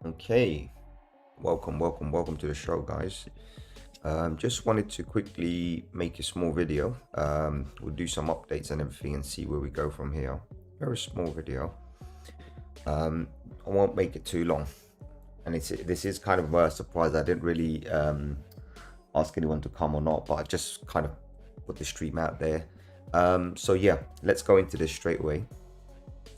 Okay, welcome to the show, guys. Just wanted to quickly make a small video. We'll do some updates and everything and see where we go from here. Very small video. I won't make it too long, and this is kind of a surprise. I didn't really ask anyone to come or not, but I just kind of put the stream out there. So yeah, let's go into this straight away.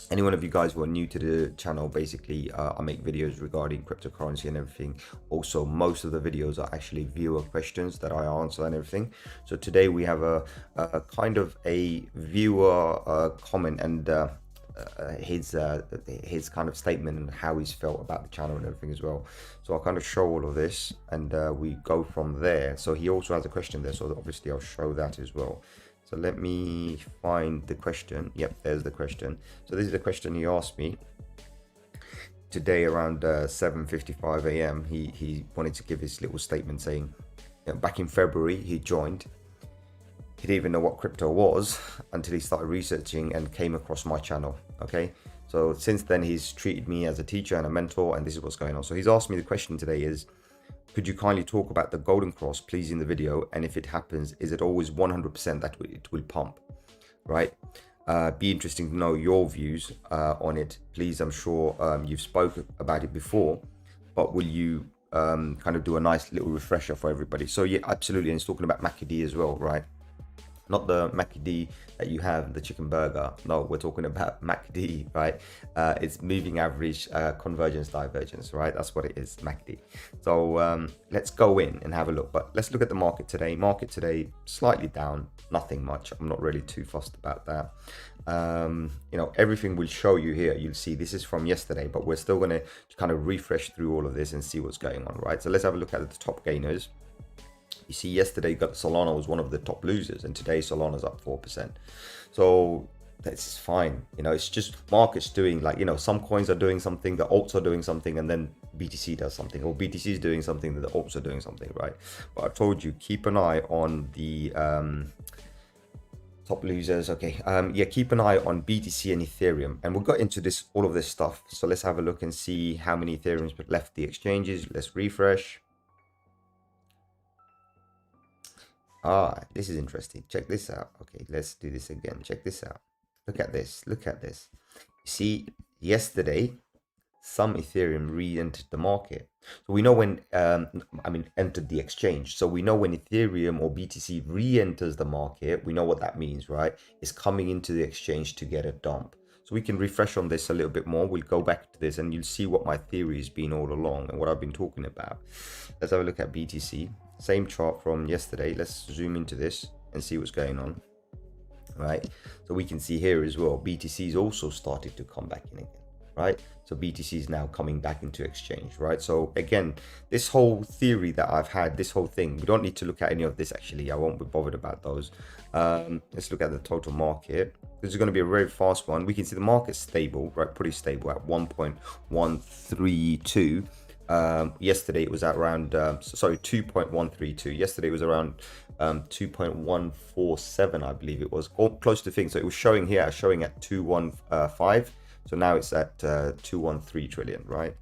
Any one of you guys who are new to the channel, basically I make videos regarding cryptocurrency and everything. Also, most of the videos are actually viewer questions that I answer and everything. So today we have a kind of a viewer comment and his kind of statement and how he's felt about the channel and everything as well. So I'll kind of show all of this and we go from there. So he also has a question there, so obviously I'll show that as well. So let me find the question. Yep, there's the question. So this is the question he asked me today around 7:55 a.m. He wanted to give his little statement saying, you know, back in February he joined. He didn't even know what crypto was until he started researching and came across my channel. Okay, so since then he's treated me as a teacher and a mentor, and this is what's going on. So he's asked me, the question today is, could you kindly talk about the golden cross, please, in the video? And if it happens, is it always 100% that it will pump, right? Be interesting to know your views on it, please. I'm sure you've spoken about it before, but will you kind of do a nice little refresher for everybody? So yeah, absolutely. And he's talking about MACD as well, right? Not the MACD that you have, the chicken burger. No, we're talking about MACD, right? It's moving average convergence divergence, right? That's what it is, MACD. So let's go in and have a look. But let's look at the market today. Market today, slightly down, nothing much. I'm not really too fussed about that. You know, everything we'll show you here. You'll see this is from yesterday, but we're still going to kind of refresh through all of this and see what's going on, right? So let's have a look at the top gainers. You see, yesterday Solana was one of the top losers, and today Solana's up 4%. So that's fine. You know, it's just markets doing, like, you know, some coins are doing something, the alts are doing something, and then BTC does something, or BTC is doing something, then the alts are doing something, right? But I told you, keep an eye on the top losers. Okay, yeah, keep an eye on BTC and Ethereum, and we'll get into this, all of this stuff. So let's have a look and see how many Ethereum's left the exchanges. Let's refresh. This is interesting. Check this out. Okay, let's do this again. Check this out. Look at this. Look at this. You see, yesterday, some Ethereum re-entered the market. So we know when, entered the exchange. So we know when Ethereum or BTC re-enters the market, we know what that means, right? It's coming into the exchange to get a dump. So we can refresh on this a little bit more. We'll go back to this and you'll see what my theory has been all along and what I've been talking about. Let's have a look at BTC. Same chart from yesterday. Let's zoom into this and see what's going on, right? So we can see here as well, BTC's also started to come back in again, right? So BTC is now coming back into exchange, right? So again, this whole theory that I've had, this whole thing, we don't need to look at any of this actually. I won't be bothered about those. Let's look at the total market. This is going to be a very fast one. We can see the market's stable, right? Pretty stable at 1.132. Yesterday it was at around 2.132. Yesterday it was around 2.147, I believe it was, or close to things. So it was showing here, showing at 215. So now it's at 213 trillion, right?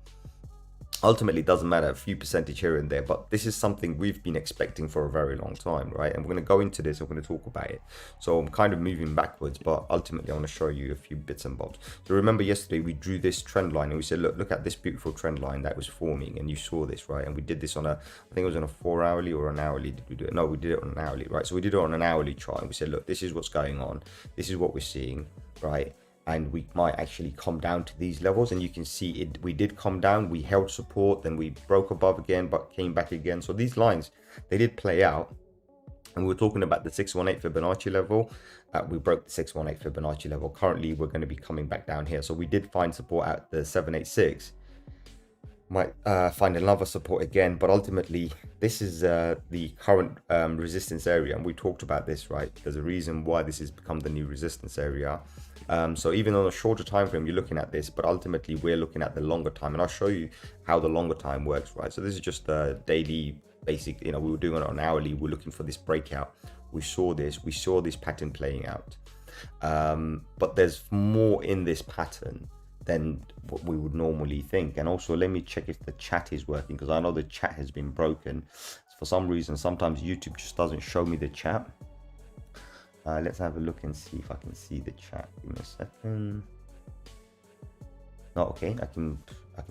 Ultimately, it doesn't matter, a few percentage here and there, but this is something we've been expecting for a very long time, right? And we're going to go into this, I'm going to talk about it. So I'm kind of moving backwards, but ultimately I want to show you a few bits and bobs. So remember yesterday we drew this trend line and we said, look at this beautiful trend line that was forming, and you saw this, right? And we did this on I think it was on a 4-hourly or an hourly. Did we do it? No, we did it on an hourly, right? So we did it on an hourly chart and we said, look, this is what's going on. This is what we're seeing, right? And we might actually come down to these levels, and you can see it, we did come down, we held support, then we broke above again but came back again. So these lines, they did play out, and we were talking about the 618 Fibonacci level. We broke the 618 Fibonacci level. Currently we're going to be coming back down here, so we did find support at the 786. Might find another support again, but ultimately this is the current resistance area, and we talked about this, right? There's a reason why this has become the new resistance area. So even on a shorter time frame, you're looking at this, but ultimately we're looking at the longer time, and I'll show you how the longer time works, right? So this is just the daily basic, you know, we were doing it on hourly. We're looking for this breakout. We saw this pattern playing out, but there's more in this pattern than what we would normally think. And also, let me check if the chat is working, because I know the chat has been broken for some reason. Sometimes YouTube just doesn't show me the chat. Let's have a look and see if I can see the chat. Give me a second. Oh, okay, I can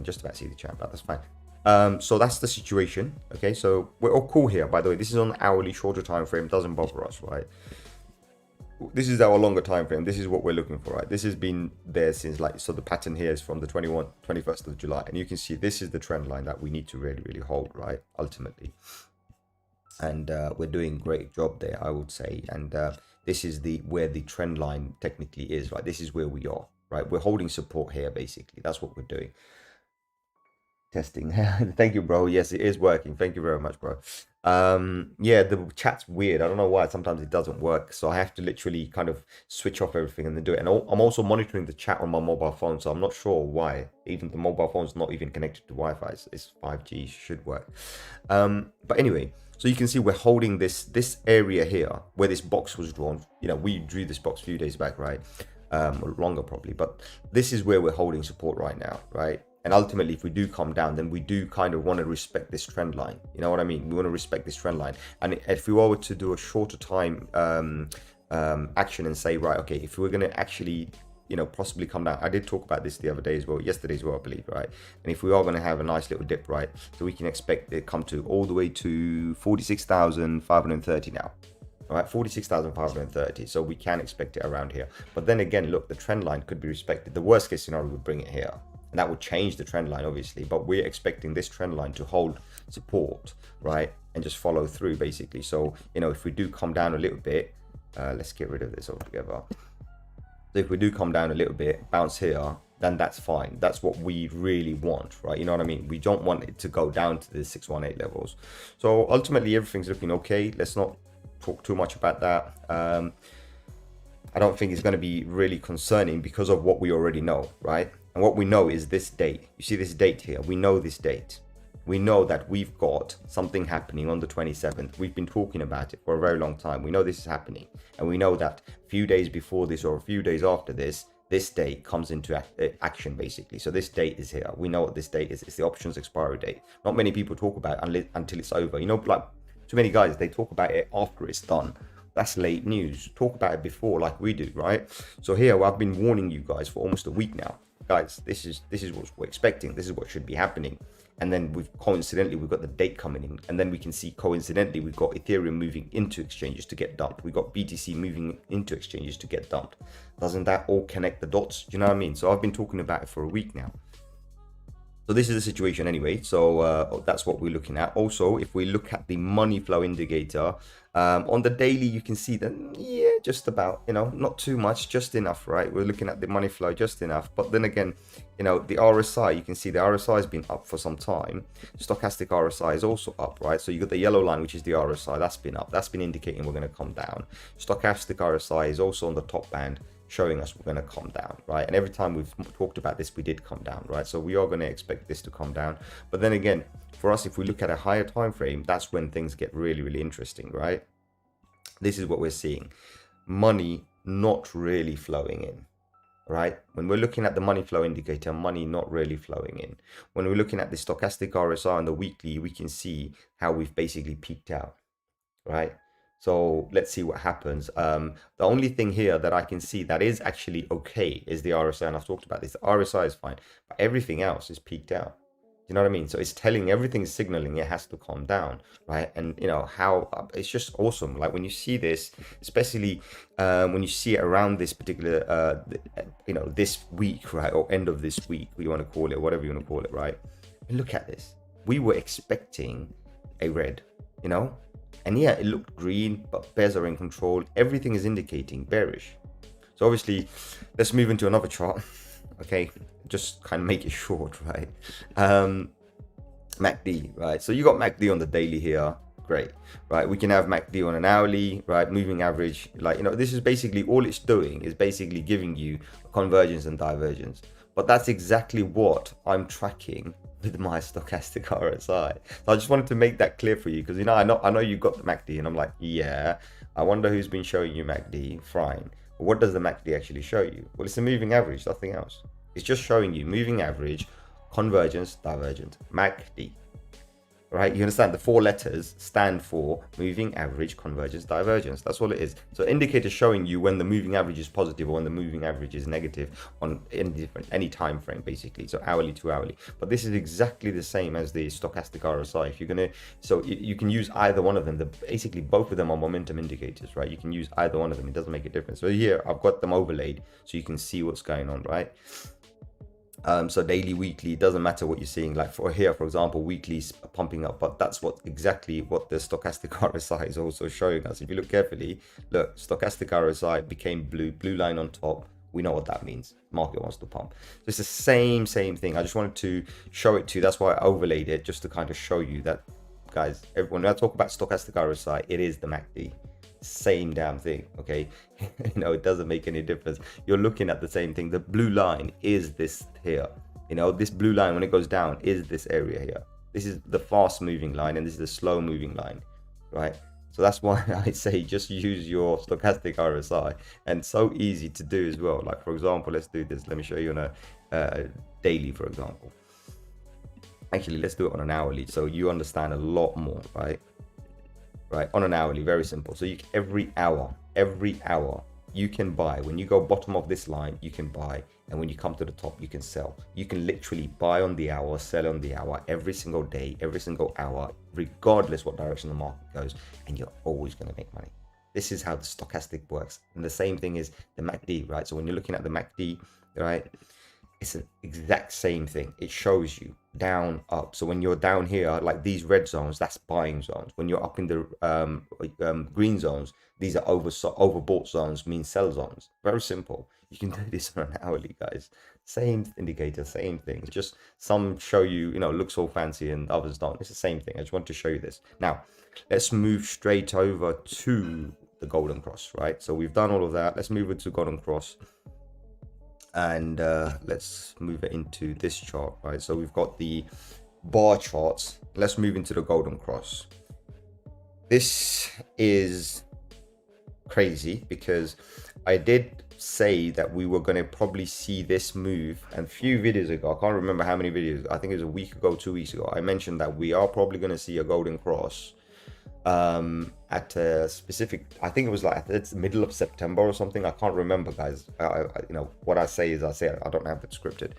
just about see the chat, but that's fine. So that's the situation. Okay, so we're all cool here. By the way, this is on hourly, shorter time frame. Doesn't bother us, right? This is our longer time frame. This is what we're looking for, right? This has been there since, like, so the pattern here is from the 21st of July, and you can see this is the trend line that we need to really hold, right, ultimately. And we're doing a great job there, I would say. And this is where the trend line technically is, right? This is where we are, right? We're holding support here, basically. That's what we're doing. Testing. Thank you, bro. Yes, it is working. Thank you very much, bro. Yeah, the chat's weird. I don't know why. Sometimes it doesn't work, so I have to literally kind of switch off everything and then do it. And I'm also monitoring the chat on my mobile phone, so I'm not sure why. Even the mobile phone's not even connected to Wi-Fi. It's 5G, should work. But anyway, so you can see we're holding this area here where this box was drawn. You know, we drew this box a few days back, right? Or longer probably, but this is where we're holding support right now, right? And ultimately, if we do come down, then we do kind of want to respect this trend line. You know what I mean? We want to respect this trend line. And if we were to do a shorter time action and say, right, okay, if we're going to actually, you know, possibly come down. I did talk about this the other day as well, yesterday as well, I believe, right? And if we are going to have a nice little dip, right, so we can expect it come to all the way to 46,530 now. All right, 46,530. So we can expect it around here. But then again, look, the trend line could be respected. The worst case scenario would bring it here. And that would change the trend line, obviously. But we're expecting this trend line to hold support, right? And just follow through, basically. So, you know, if we do come down a little bit, let's get rid of this altogether. So if we do come down a little bit, bounce here, then that's fine. That's what we really want, right? You know what I mean? We don't want it to go down to the 618 levels. So ultimately, everything's looking okay. Let's not talk too much about that. I don't think it's going to be really concerning because of what we already know, right? And what we know is this date. You see this date here? We know this date. We know that we've got something happening on the 27th. We've been talking about it for a very long time. We know this is happening. And we know that a few days before this or a few days after this, this date comes into action, basically. So this date is here. We know what this date is. It's the options expiry date. Not many people talk about it until it's over. You know, like too many guys, they talk about it after it's done. That's late news. Talk about it before, like we do, right? So here, I've been warning you guys for almost a week now. Guys, this is what we're expecting. This is what should be happening. And then we've got the date coming in, and then we can see coincidentally we've got Ethereum moving into exchanges to get dumped. We've got BTC moving into exchanges to get dumped. Doesn't that all connect the dots? Do you know what I mean? So I've been talking about it for a week now. So this is the situation anyway. So that's what we're looking at. Also, if we look at the money flow indicator on the daily, you can see that, yeah, just about, you know, not too much, just enough, right? We're looking at the money flow just enough. But then again, you know, the RSI, you can see the RSI has been up for some time. Stochastic RSI is also up, right? So you got the yellow line, which is the RSI, that's been up. That's been indicating we're going to come down. Stochastic RSI is also on the top band, showing us we're going to come down, right? And every time we've talked about this, we did come down, right? So we are going to expect this to come down. But then again, for us, if we look at a higher time frame, that's when things get really interesting, right? This is what we're seeing. Money not really flowing in, right? When we're looking at the money flow indicator, money not really flowing in. When we're looking at the stochastic RSI on the weekly, we can see how we've basically peaked out, right? So let's see what happens. The only thing here that I can see that is actually okay is the RSI, and I've talked about this. The RSI is fine, but everything else is peaked out. You know what I mean? So it's telling, everything's signaling it has to calm down, right? And you know how it's just awesome. Like when you see this, especially when you see it around this particular, you know, this week, right, or end of this week, what you want to call it, whatever you want to call it, right? And look at this. We were expecting a red, you know. And yeah, it looked green, but bears are in control. Everything is indicating bearish. So obviously, let's move into another chart. Okay, just kind of make it short, right? MACD, right? So you got MACD on the daily here. Great, right? We can have MACD on an hourly, right? Moving average, like, you know, this is basically all it's doing is basically giving you convergence and divergence. But that's exactly what I'm tracking with my stochastic RSI. So I just wanted to make that clear for you, because, you know, I know you got the MACD, and I'm like, yeah, I wonder who's been showing you MACD. Fine. But what does the MACD actually show you? Well, it's a moving average, nothing else, It's just showing you moving average, convergence, divergence, MACD. Right, you understand the 4 letters stand for moving average, convergence, divergence. That's all it is. So indicator showing you when the moving average is positive or when the moving average is negative on any time frame, basically. So hourly to hourly. But this is exactly the same as the stochastic RSI. If you're gonna, so you can use either one of them. Basically both of them are momentum indicators, right? You can use either one of them. It doesn't make a difference. So here I've got them overlaid so you can see what's going on, right? So daily, weekly, doesn't matter what you're seeing. Like for here, for example, weekly's pumping up, but that's exactly what the stochastic RSI is also showing us. If you look carefully, look, stochastic RSI became blue line on top. We know what that means. Market wants to pump. So it's the same thing. I just wanted to show it to you. That's why I overlaid it, just to kind of show you that, guys, when I talk about stochastic RSI, it is the MACD. Same damn thing, okay? It doesn't make any difference. You're looking at the same thing. The blue line is this here. This blue line, when it goes down, is this area here. This is the fast moving line and this is the slow moving line, right? So that's why I say just use your stochastic RSI, and so easy to do as well. Like for example, let's do this. Let me show you on a daily, for example. Actually, let's do it on an hourly so you understand a lot more, right? Right, on an hourly, very simple. So every hour you can buy. When you go bottom of this line, you can buy, and when you come to the top, you can sell. You can literally buy on the hour, sell on the hour, every single day, every single hour, regardless what direction the market goes, and you're always going to make money. This is how the stochastic works. And the same thing is the MACD, right? So when you're looking at the MACD, right, it's an exact same thing. It shows you down, up. So when you're down here, like these red zones, that's buying zones. When you're up in the green zones, these are overbought zones, mean sell zones. Very simple. You can do this on an hourly, guys. Same indicator, same thing. It's just some show you, looks all fancy and others don't. It's the same thing. I just want to show you this. Now, let's move straight over to the golden cross, right? So we've done all of that. Let's move into golden cross. And let's move it into this chart, right? So we've got the bar charts. Let's move into the golden cross. This is crazy because I did say that we were going to probably see this move, and a few videos ago, I can't remember how many videos, I think it was a week ago, 2 weeks ago, I mentioned that we are probably going to see a golden cross at a specific, I think it was like it's middle of September or something. I can't remember, guys. What I say is I say I don't have it scripted.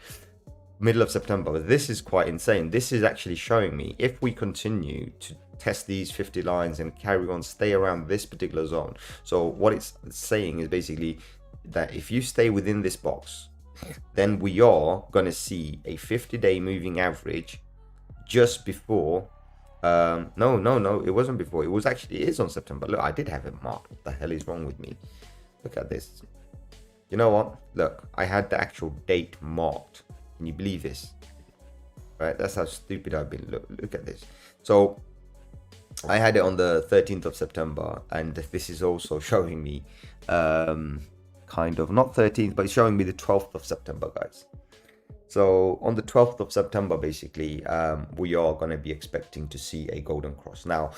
Middle of September. But this is quite insane. This is actually showing me if we continue to test these 50 lines and carry on, stay around this particular zone. So what it's saying is basically that if you stay within this box, then we are going to see a 50-day moving average just before. No, it wasn't before. It was actually, it is on September. Look, I did have it marked. What the hell is wrong with me? Look at this. You know what? Look, I had the actual date marked. Can you believe this? Right? That's how stupid I've been. Look at this. So I had it on the 13th of September, and this is also showing me, kind of, not 13th, but it's showing me the 12th of September, guys. So on the 12th of September, basically, we are going to be expecting to see a golden cross. Now,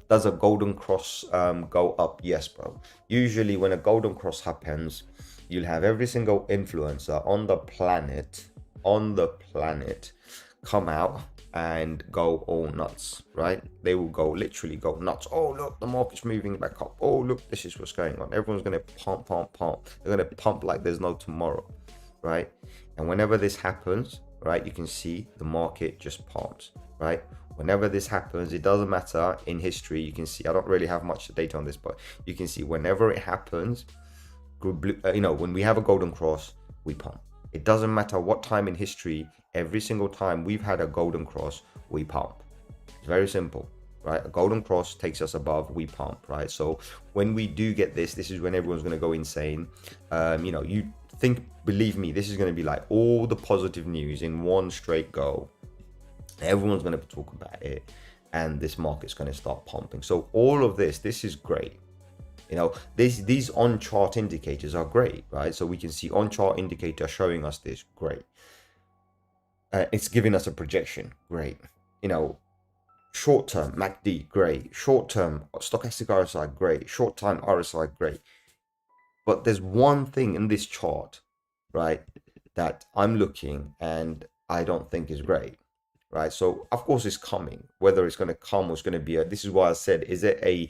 does a golden cross go up? Yes, bro. Usually when a golden cross happens, you'll have every single influencer on the planet come out and go all nuts, right? They will literally go nuts. Oh, look, the market's moving back up. Oh, look, this is what's going on. Everyone's going to pump. They're going to pump like there's no tomorrow, right? And whenever this happens, right, you can see the market just pumps, right? Whenever this happens, it doesn't matter in history. You can see, I don't really have much data on this, but you can see whenever it happens, when we have a golden cross, we pump. It doesn't matter what time in history, every single time we've had a golden cross, we pump. It's very simple, right? A golden cross takes us above, we pump, right? So when we do get this is when everyone's going to go insane. You think, believe me, this is going to be like all the positive news in one straight go. Everyone's going to talk about it, and this market's going to start pumping. So all of this is great. These on chart indicators are great, right? So we can see on chart indicator showing us this, great. It's giving us a projection, great. Short term MACD, great. Short term stochastic RSI, great. Short time RSI, great. But there's one thing in this chart, right, that I'm looking and I don't think is great, right? So of course it's coming. Whether it's going to come or it's going to be this is why I said, is it a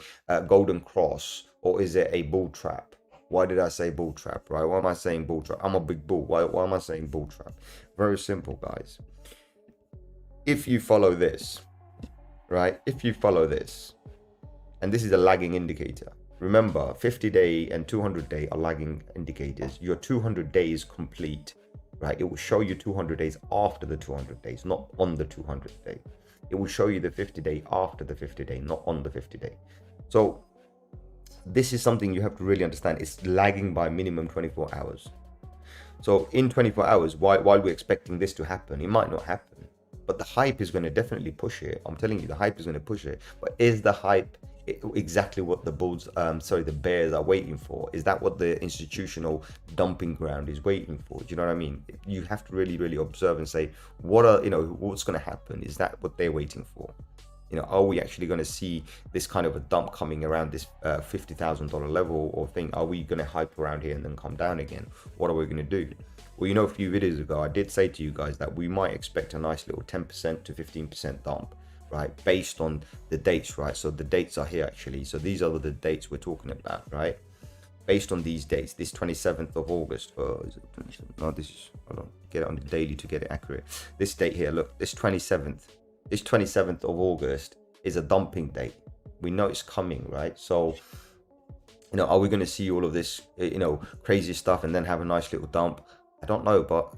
golden cross or is it a bull trap? Why did I say bull trap, right? Why am I saying bull trap? I'm a big bull. Why am I saying bull trap? Very simple, guys. If you follow this, right? If you follow this, and this is a lagging indicator. Remember, 50-day and 200-day are lagging indicators. Your 200 days complete, right? It will show you 200 days after the 200 days, not on the 200 day. It will show you the 50-day after the 50-day, not on the 50-day. So this is something you have to really understand. It's lagging by minimum 24 hours. So in 24 hours, while we're expecting this to happen, it might not happen. But the hype is going to definitely push it. I'm telling you, the hype is going to push it. But is the hype exactly what the the bears are waiting for? Is that what the institutional dumping ground is waiting for? Do you know what I mean? You have to really, really observe and say, what's going to happen? Is that what they're waiting for? Are we actually going to see this kind of a dump coming around this $50,000 level or thing? Are we going to hype around here and then come down again? What are we going to do? Well, a few videos ago, I did say to you guys that we might expect a nice little 10% to 15% dump, right? Based on the dates, right? So the dates are here actually. So these are the dates we're talking about, right? Based on these dates, this 27th of August, is it 27th? No, this is, hold on, get it on the daily to get it accurate. This date here, look, this 27th of August is a dumping date. We know it's coming, right? So, are we going to see all of this, crazy stuff and then have a nice little dump? I don't know, but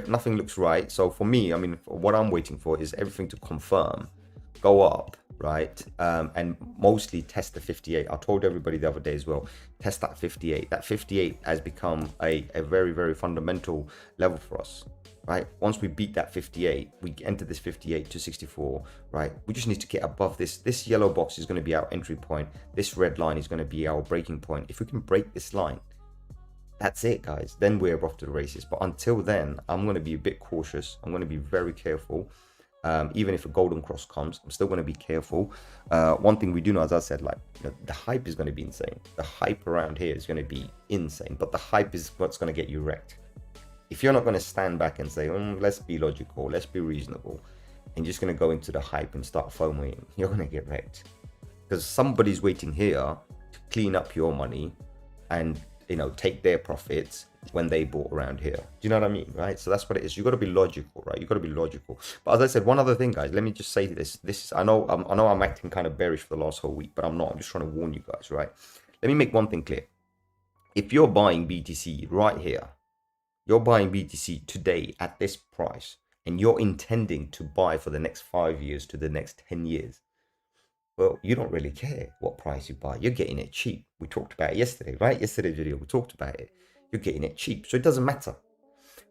nothing looks right. So for me, what I'm waiting for is everything to confirm, go up, right? And mostly test the 58. I told everybody the other day as well, test that 58. That 58 has become a very, very fundamental level for us, right? Once we beat that 58, we enter this 58 to 64, right? We just need to get above this. This yellow box is going to be our entry point. This red line is going to be our breaking point. If we can break this line, that's it, guys. Then we're off to the races. But until then, I'm going to be a bit cautious. I'm going to be very careful. Even if a golden cross comes, I'm still going to be careful. One thing we do know, as I said, the hype is going to be insane. The hype around here is going to be insane. But the hype is what's going to get you wrecked. If you're not going to stand back and say, let's be logical, let's be reasonable, and you're just going to go into the hype and start FOMOing, you're going to get wrecked. Because somebody's waiting here to clean up your money and take their profits when they bought around here. Do you know what I mean, right? So that's what it is. You got to be logical, right? You got to be logical. But as I said, one other thing, guys, let me just say this. I know I'm acting kind of bearish for the last whole week, but I'm not. I'm just trying to warn you guys, right? Let me make one thing clear. If you're buying BTC right here, you're buying BTC today at this price, and you're intending to buy for the next 5 years to the next 10 years, well, you don't really care what price you buy. You're getting it cheap. We talked about it yesterday, right? Yesterday's video, we talked about it. You're getting it cheap, so it doesn't matter.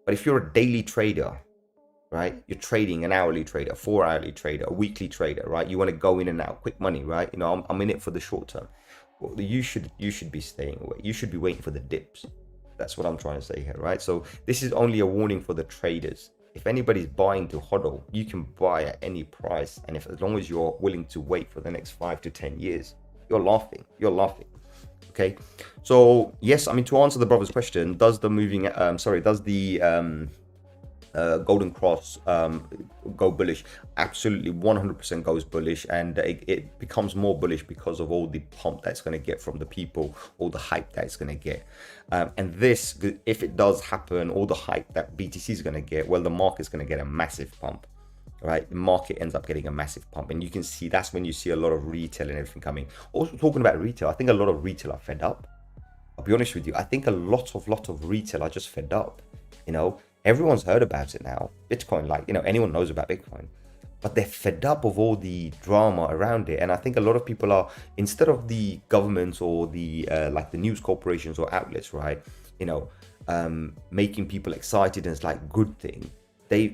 But if you're a daily trader, right? You're trading an hourly trader, 4-hourly trader, a weekly trader, right? You want to go in and out, quick money, right? I'm in it for the short term. Well, you should be staying away. You should be waiting for the dips. That's what I'm trying to say here, right? So this is only a warning for the traders. If anybody's buying to hodl, you can buy at any price. And as long as you're willing to wait for the next 5 to 10 years, you're laughing. Okay. So yes, to answer the brother's question, does the golden cross go bullish? Absolutely, 100% goes bullish, and it becomes more bullish because of all the pump that's going to get from the people, all the hype that it's going to get. And this, if it does happen, all the hype that BTC is going to get, well, the market's going to get a massive pump, right? The market ends up getting a massive pump, and you can see that's when you see a lot of retail and everything coming. Also, talking about retail, I think a lot of retail are fed up. I'll be honest with you. I think a lot of retail are just fed up. Everyone's heard about it now. Bitcoin, anyone knows about Bitcoin, but they're fed up of all the drama around it. And I think a lot of people are, instead of the governments or the the news corporations or outlets, right, making people excited and it's like good thing.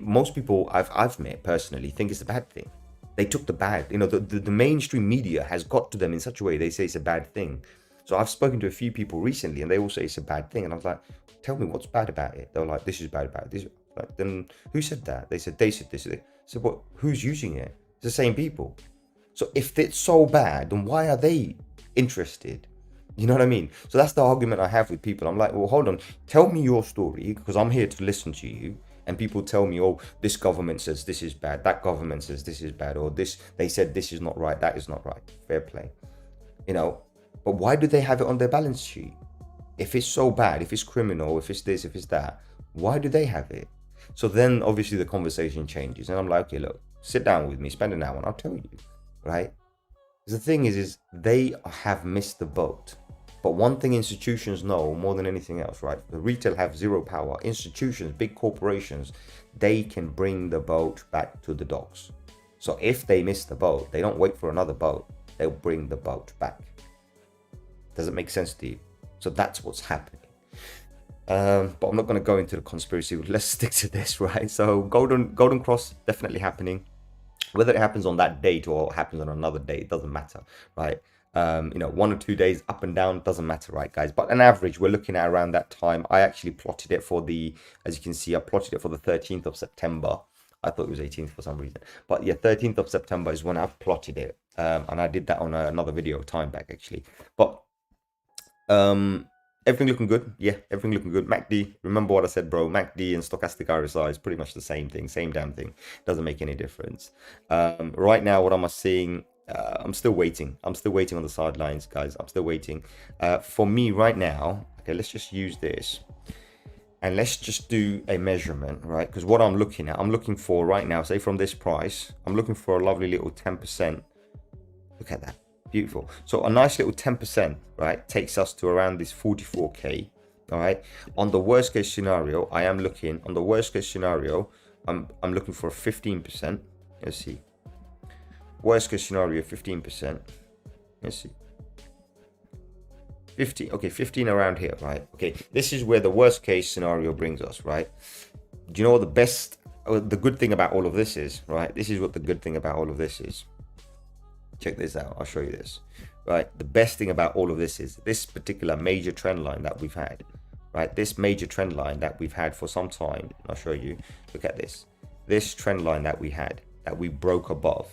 Most people I've met personally think it's a bad thing. They took the bad, the mainstream media has got to them in such a way they say it's a bad thing. So I've spoken to a few people recently and they all say it's a bad thing. And I was like, tell me what's bad about it. They were like, this is bad about it. This, then who said that? They said this. So what? Who's using it? It's the same people. So if it's so bad, then why are they interested? You know what I mean? So that's the argument I have with people. I'm like, well, hold on, tell me your story, because I'm here to listen to you. And people tell me, oh, this government says this is bad, that government says this is bad, or this, they said this is not right, that is not right. Fair play. You know, but why do they have it on their balance sheet? If it's so bad, if it's criminal, if it's this, if it's that, why do they have it? So then obviously the conversation changes. And I'm like, okay, look, sit down with me, spend an hour, and I'll tell you, right? Because the thing is they have missed the boat. But one thing institutions know more than anything else, right? The retail have zero power. Institutions, big corporations, they can bring the boat back to the docks. So if they miss the boat, they don't wait for another boat. They'll bring the boat back. Does it make sense to you? So that's what's happening. But I'm not going to go into the conspiracy. Let's stick to this, right? So golden cross definitely happening. Whether it happens on that date or happens on another day, it doesn't matter, right? 1 or 2 days up and down, doesn't matter, right, guys? But on average, we're looking at around that time. I actually plotted it for as you can see, I plotted it for the 13th of September. I thought it was 18th for some reason. But yeah, 13th of September is when I plotted it. And I did that on another video time back, actually. But everything looking good. Yeah, everything looking good. MACD, remember what I said, bro. MACD and stochastic RSI is pretty much the same thing, same damn thing. Doesn't make any difference. Right now, what am I seeing? I'm still waiting. I'm still waiting on the sidelines, guys. I'm still waiting. For me right now, okay, let's just use this. And let's just do a measurement, right? Because what I'm looking at, I'm looking for right now, say from this price, I'm looking for a lovely little 10%. Look at that. Beautiful. So a nice little 10%, right, takes us to around this 44k. All right. On the worst case scenario, I'm looking for a 15%. Let's see. Worst case scenario, 15%. Let's see. 15. Okay, 15 around here, right? Okay, this is where the worst case scenario brings us, right? Do you know what the good thing about all of this is, right? This is what the good thing about all of this is. Check this out. I'll show you this, right? The best thing about all of this is this particular major trend line that we've had, right? This major trend line that we've had for some time. I'll show you. Look at this. This trend line that we had, that we broke above.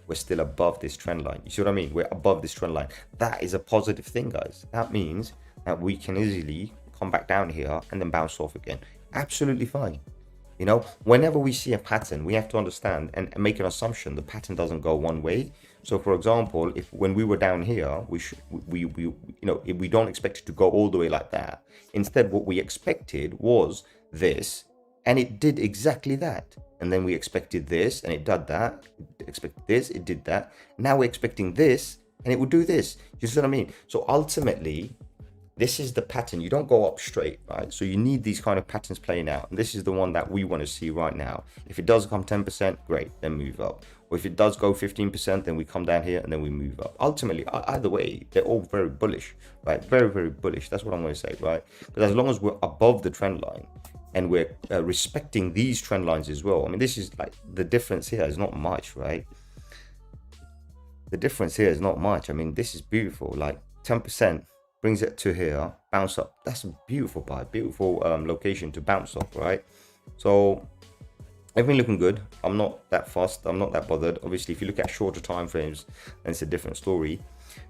We're still above this trend line. You see what I mean? We're above this trend line. That is a positive thing, guys. That means that we can easily come back down here and then bounce off again. Absolutely fine. You know, whenever we see a pattern, we have to understand and make an assumption the pattern doesn't go one way. So for example, if when we were down here, we don't expect it to go all the way like that. Instead, what we expected was this, and it did exactly that. And then we expected this, and it did that. Expected this, it did that. Now we're expecting this, and it will do this. You see what I mean? So ultimately, this is the pattern. You don't go up straight, right? So you need these kind of patterns playing out. And this is the one that we want to see right now. If it does come 10%, great, then move up. Or if it does go 15%, then we come down here and then we move up. Ultimately, either way, they're all very bullish, right? Very, very bullish. That's what I'm going to say, right? Because as long as we're above the trend line, and we're respecting these trend lines as well. I mean, this is like the difference here is not much, right? The difference here is not much. I mean, this is beautiful. Like 10% brings it to here, bounce up. That's a beautiful buy, beautiful location to bounce off, right? So everything looking good. I'm not that fussed. I'm not that bothered. Obviously, if you look at shorter time frames, then it's a different story.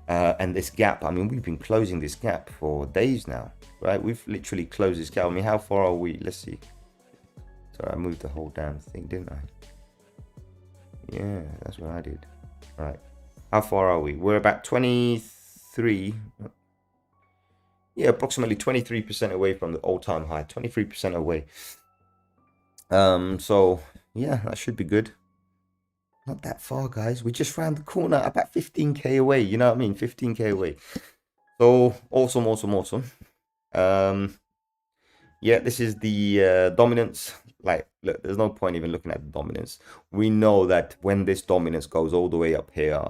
And this gap, I mean, we've been closing this gap for days now, right? We've literally closed this gap. I mean, how far are we? Let's see. Sorry, I moved the whole damn thing, didn't I? Yeah, that's what I did. All right. How far are we? We're about 23. Yeah, approximately 23% away from the all-time high. 23% away. So, yeah, that should be good. Not that far, guys. We just round the corner, about 15k away. You know what I mean? 15k away. So awesome, awesome, awesome. Yeah, this is the dominance. Like, look, there's no point even looking at the dominance. We know that when this dominance goes all the way up here,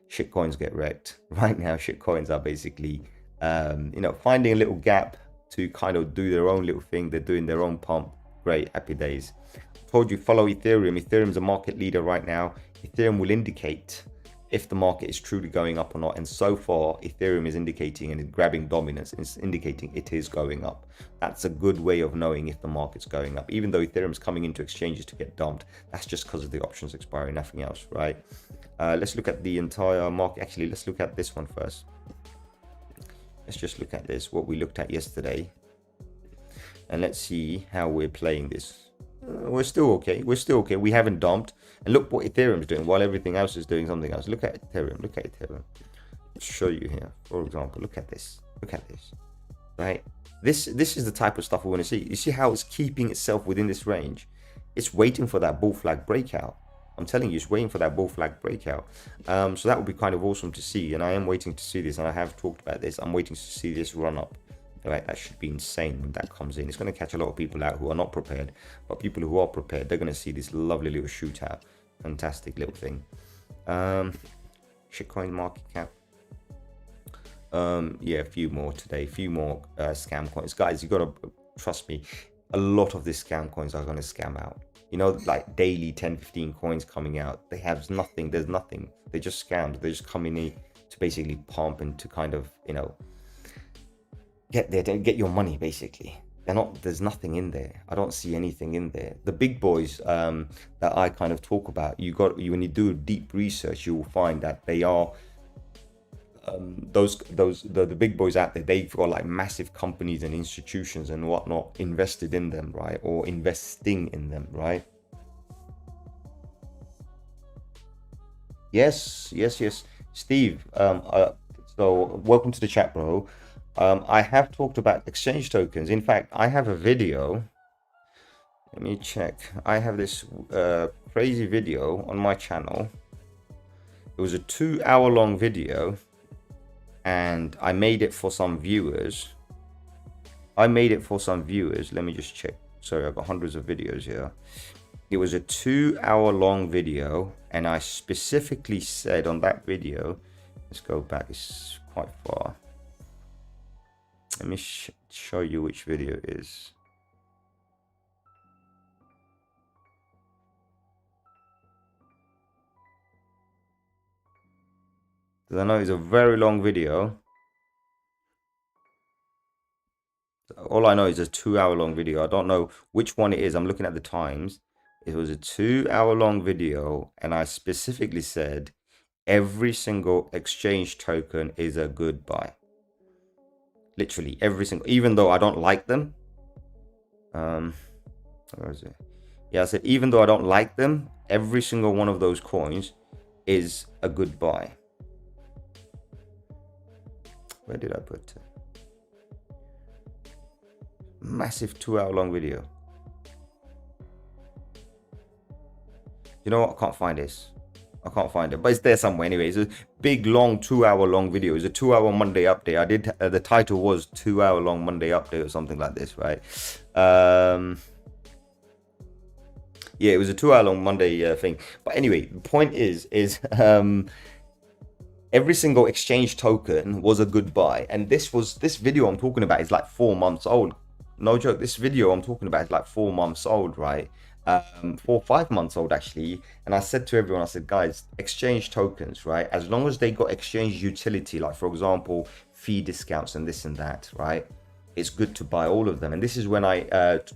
shitcoins get wrecked. Right now, shitcoins are basically, finding a little gap to kind of do their own little thing. They're doing their own pump. Great, happy days. Told you, follow Ethereum. Ethereum's a market leader right now. Ethereum will indicate if the market is truly going up or not. And so far, Ethereum is indicating and grabbing dominance. It's indicating it is going up. That's a good way of knowing if the market's going up. Even though Ethereum's coming into exchanges to get dumped, that's just because of the options expiry, nothing else, right? Let's look at the entire market. Actually, let's look at this one first. Let's just look at this, what we looked at yesterday, and let's see how we're playing this. We're still okay. We're still okay. We haven't dumped. And look what Ethereum's doing while everything else is doing something else. Look at Ethereum. Look at Ethereum. Let's show you here. For example, look at this. Look at this. Right? This is the type of stuff we want to see. You see how it's keeping itself within this range? It's waiting for that bull flag breakout. I'm telling you, it's waiting for that bull flag breakout. So that would be kind of awesome to see. And I am waiting to see this. And I have talked about this. I'm waiting to see this run up. Right, that should be insane when that comes in. It's going to catch a lot of people out who are not prepared, but people who are prepared, they're going to see this lovely little shootout. Fantastic little thing. Shitcoin market cap. Yeah, a few more today, a few more scam coins. Guys, you got to trust me, a lot of these scam coins are going to scam out. You know, like daily 10-15 coins coming out, they have nothing, there's nothing, they just scammed. They're just coming in to basically pump and to kind of, you know, get your money. Basically, they're not, there's nothing in there. I don't see anything in there. The big boys that I kind of talk about, when you do deep research, you will find that they are the big boys out there. They've got like massive companies and institutions and whatnot invested in them, right, or investing in them, right? Yes, Steve, so welcome to the chat, bro. I have talked about exchange tokens. In fact, I have a video. Let me check. I have this crazy video on my channel. It was a 2-hour long video, and I made it for some viewers. Let me just check. Sorry, I've got hundreds of videos here. It was a 2-hour long video, and I specifically said on that video, let's go back, it's quite far. Let me show you which video it is. Because I know it's a very long video. All I know is a 2-hour long video. I don't know which one it is. I'm looking at the times. It was a 2-hour long video, and I specifically said every single exchange token is a good buy. Literally every single, even though I don't like them. Where is it? Yeah, I said even though I don't like them, every single one of those coins is a good buy. Where did I put it? Massive 2-hour long video. You know what? I can't find this. I can't find it, but it's there somewhere anyway. It's a big, long 2-hour long video. It's a 2-hour Monday update. I did, the title was 2-hour long Monday update or something like this, right? Yeah, it was a 2-hour long Monday thing. But anyway, the point is every single exchange token was a good buy. And this video I'm talking about is like 4 months old. No joke. This video I'm talking about is like 4 months old, right? 4 or 5 months old actually. And I said to everyone, I said, guys, exchange tokens, right, as long as they got exchange utility, like for example fee discounts and this and that, right, it's good to buy all of them. And this is when I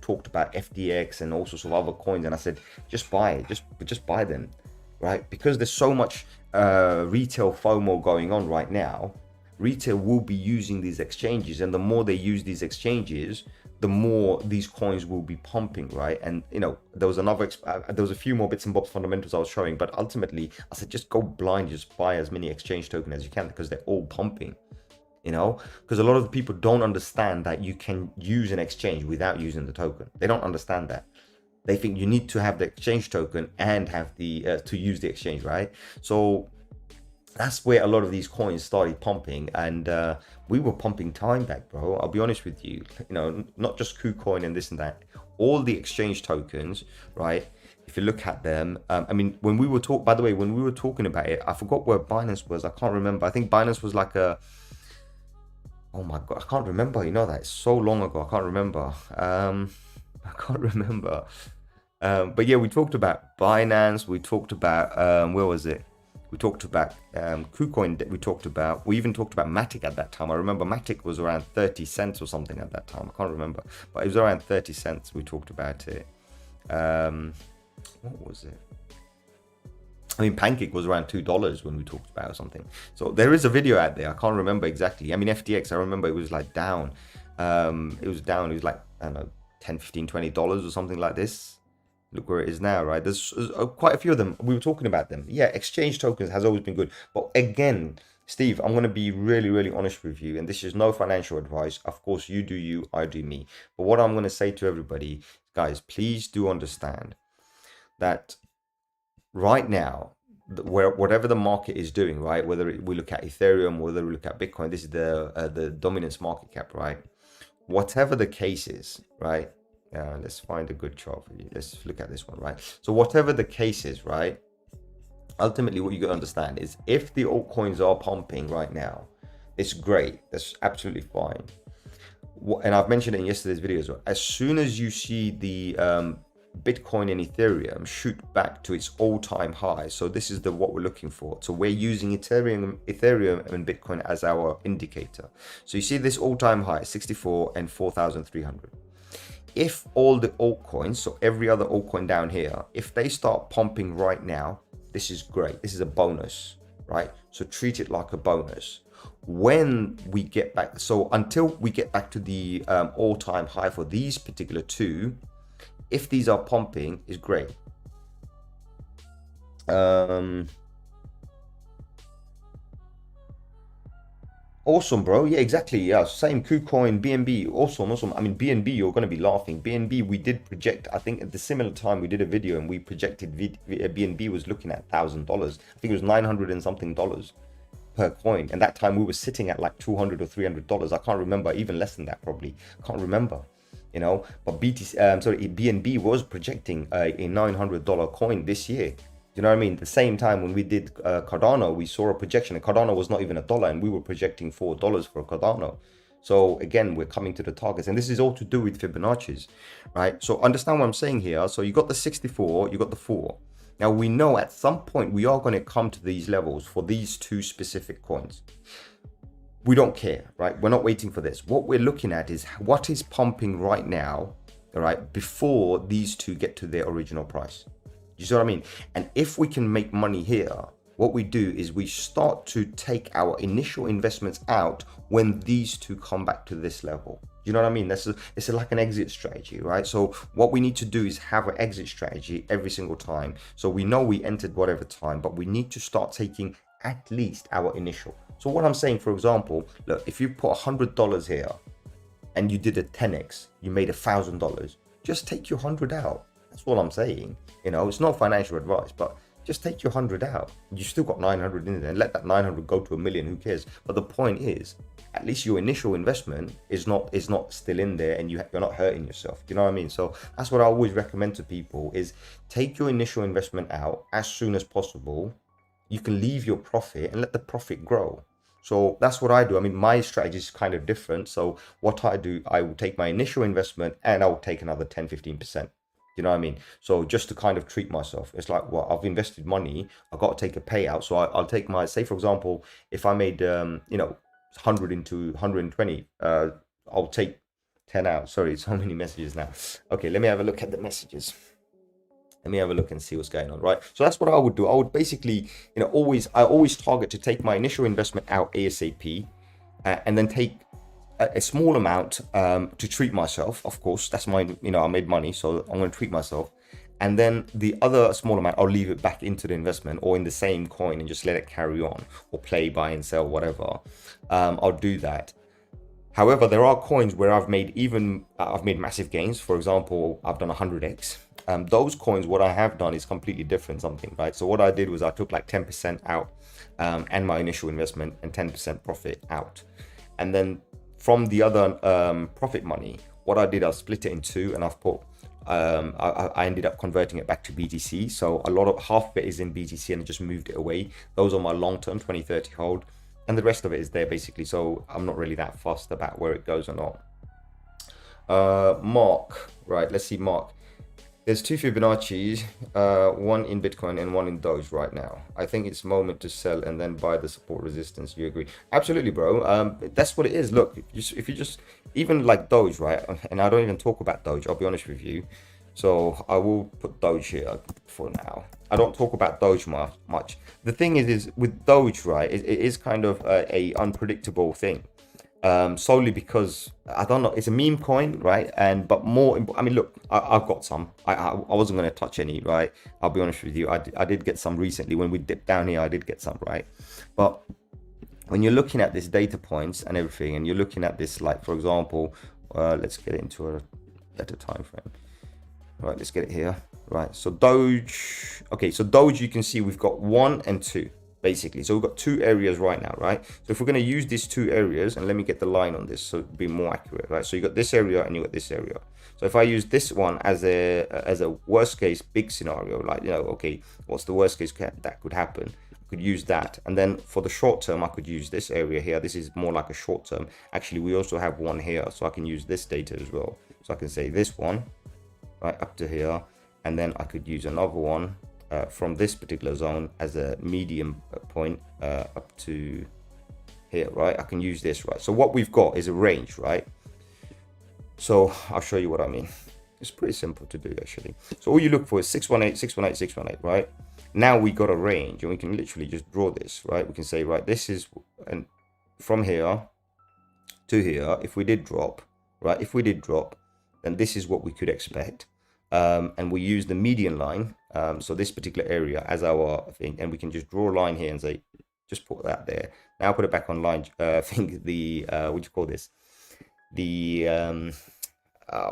talked about FDX and all sorts of other coins, and I said just buy it, just buy them, right? Because there's so much retail FOMO going on right now. Retail will be using these exchanges, and the more they use these exchanges, the more these coins will be pumping, right? And you know, there was a few more bits and bobs fundamentals I was showing, but ultimately I said just go blind, just buy as many exchange tokens as you can, because they're all pumping, you know. Because a lot of the people don't understand that you can use an exchange without using the token. They don't understand that. They think you need to have the exchange token and have the to use the exchange, right? So that's where a lot of these coins started pumping, and we were pumping time back, bro. I'll be honest with you, you know, not just KuCoin and this and that, all the exchange tokens, right? If you look at them, I mean, when we were talking about it, I forgot where Binance was. I can't remember. I think Binance was like a, oh my God, I can't remember. You know that, it's so long ago. I can't remember. But yeah, we talked about Binance. We talked about, where was it? We talked about KuCoin. We even talked about Matic at that time. I remember Matic was around 30 cents or something at that time. I can't remember, but it was around 30 cents. We talked about it. What was it? I mean, Pancake was around $2 when we talked about it or something. So there is a video out there. I can't remember exactly. I mean, FTX, I remember it was like down. It was down. It was like, I don't know, 10, 15, $20 or something like this. Look where it is now, right? There's quite a few of them. We were talking about them. Yeah, exchange tokens has always been good. But again, Steve, I'm going to be really, really honest with you. And this is no financial advice. Of course, you do you, I do me. But what I'm going to say to everybody, guys, please do understand that right now, whatever the market is doing, right? Whether we look at Ethereum, whether we look at Bitcoin, this is the dominance market cap, right? Whatever the case is, right? Let's find a good chart for you. Let's look at this one, right? So whatever the case is, right? Ultimately, what you got to understand is if the altcoins are pumping right now, it's great. That's absolutely fine. And I've mentioned it in yesterday's video as well. As soon as you see the Bitcoin and Ethereum shoot back to its all-time high, so this is what we're looking for. So we're using Ethereum and Bitcoin as our indicator. So you see this all-time high, 64 and 4,300. If all the altcoins, so every other altcoin down here, if they start pumping right now, this is great. This is a bonus, right? So treat it like a bonus. When we get back, so until we get back to the all-time high for these particular two, if these are pumping, is great. Awesome, bro. Yeah, exactly. Yeah, same. KuCoin, BNB, awesome. I mean, BNB, you're going to be laughing. BNB, we did project, I think at the similar time we did a video and we projected BNB was looking at $1,000. I think it was 900 and something dollars per coin. And that time we were sitting at like $200 or $300. I can't remember, even less than that probably. I can't remember, you know. But BNB was projecting a $900 coin this year. You know what I mean? The same time when we did Cardano, we saw a projection. And Cardano was not even $1, and we were projecting $4 for Cardano. So again, we're coming to the targets, and this is all to do with Fibonacci's, right? So understand what I'm saying here. So you got the 64, you got the 4. Now we know at some point we are going to come to these levels for these two specific coins. We don't care, right? We're not waiting for this. What we're looking at is what is pumping right now, all right, before these two get to their original price. You see what I mean? And if we can make money here, what we do is we start to take our initial investments out when these two come back to this level. You know what I mean? It's like an exit strategy, right? So what we need to do is have an exit strategy every single time. So we know we entered whatever time, but we need to start taking at least our initial. So what I'm saying, for example, look, if you put $100 here and you did a 10x, you made $1,000, just take your 100 out. That's all I'm saying. You know, it's not financial advice, but just take your 100 out. You still got 900 in there, and let that 900 go to $1 million. Who cares? But the point is, at least your initial investment is not still in there, and you're not hurting yourself. You know what I mean? So that's what I always recommend to people: is take your initial investment out as soon as possible. You can leave your profit and let the profit grow. So that's what I do. I mean, my strategy is kind of different. So what I do, I will take my initial investment and I'll take another 10-15%. You know what I mean? So just to kind of treat myself, it's like, well, I've invested money, I've got to take a payout. So I'll take my, say for example, if I made, 100 into 120, I'll take 10 out. Sorry, so many messages now. Okay, let me have a look at the messages. Let me have a look and see what's going on, right? So that's what I would do. I would basically, I always target to take my initial investment out ASAP, and then take a small amount to treat myself. Of course, that's my, I made money, so I'm going to treat myself. And then the other small amount, I'll leave it back into the investment or in the same coin and just let it carry on, or play, buy and sell, whatever. I'll do that. However, there are coins where I've made massive gains. For example, I've done 100x. Those coins, what I have done is completely different something, right? So what I did was I took like 10% out and my initial investment, and 10% profit out. And then from the other profit money, what I did, I split it in two, and I've put, I ended up converting it back to BTC. So half of it is in BTC, and I just moved it away. Those are my long-term 20-30 hold, and the rest of it is there basically. So I'm not really that fussed about where it goes or not. Mark, right? Let's see, Mark. There's two Fibonacci's, one in Bitcoin and one in Doge right now. I think it's moment to sell and then buy the support resistance. You agree? Absolutely, bro. That's what it is. Look, if you just, even like Doge, right? And I don't even talk about Doge, I'll be honest with you. So I will put Doge here for now. I don't talk about Doge much. The thing is with Doge, right, it is kind of a unpredictable thing. Solely because I don't know, it's a meme coin, right? But more, I mean, look, I've got some. I wasn't going to touch any, right? I'll be honest with you. I did get some recently when we dipped down here. I did get some, right? But when you're looking at this data points and everything, and you're looking at this, like for example, let's get into a better time frame. Right, let's get it here. Right, so Doge. Okay, so Doge, you can see we've got 1 and 2. Basically, so we've got 2 areas right now, right? So if we're going to use these 2 areas, and let me get the line on this so it'll be more accurate, right? So you got this area and you got this area. So if I use this one as a worst case big scenario, like, you know, okay, what's the worst case that could happen? I could use that, and then for the short term, I could use this area here. This is more like a short term. Actually, we also have one here, so I can use this data as well. So I can say this one, right up to here, and then I could use another one. From this particular zone as a medium point up to here, right? I can use this, right? So what we've got is a range, right? So I'll show you what I mean. It's pretty simple to do, actually. So all you look for is 618, 618, 618, right? Now we got a range, and we can literally just draw this, right? We can say, right, this is, and from here to here, if we did drop, right? If we did drop, then this is what we could expect. And we use the median line, so this particular area as our thing, and we can just draw a line here and say, just put that there. Now put it back on line. I think the what do you call this? The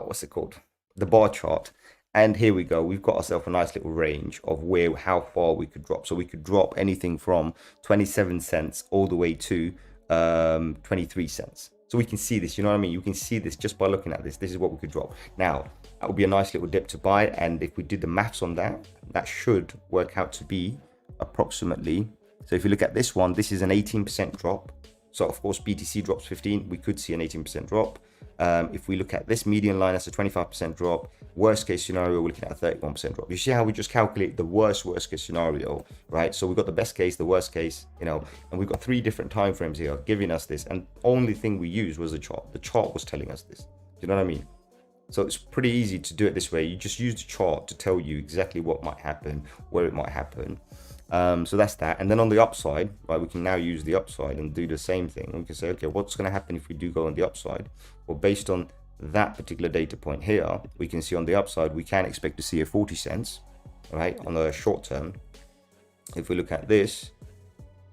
what's it called? The bar chart. And here we go. We've got ourselves a nice little range of how far we could drop. So we could drop anything from 27 cents all the way to 23 cents. So we can see this, you know what I mean? You can see this just by looking at this. This is what we could drop. Now, that would be a nice little dip to buy. And if we did the maths on that, that should work out to be approximately. So if you look at this one, this is an 18% drop. So of course, BTC drops 15. We could see an 18% drop. If we look at this median line, that's a 25% drop. Worst case scenario, we're looking at a 31% drop. You see how we just calculate the worst case scenario, right? So we've got the best case, the worst case, you know, and we've got 3 different time frames here giving us this. And only thing we used was the chart. The chart was telling us this. Do you know what I mean? So it's pretty easy to do it this way. You just use the chart to tell you exactly what might happen, where it might happen. So that's that. And then on the upside, right, we can now use the upside and do the same thing. We can say, okay, what's going to happen if we do go on the upside? Well, based on that particular data point here, we can see on the upside, we can expect to see a 40 cents, right, on the short term. If we look at this,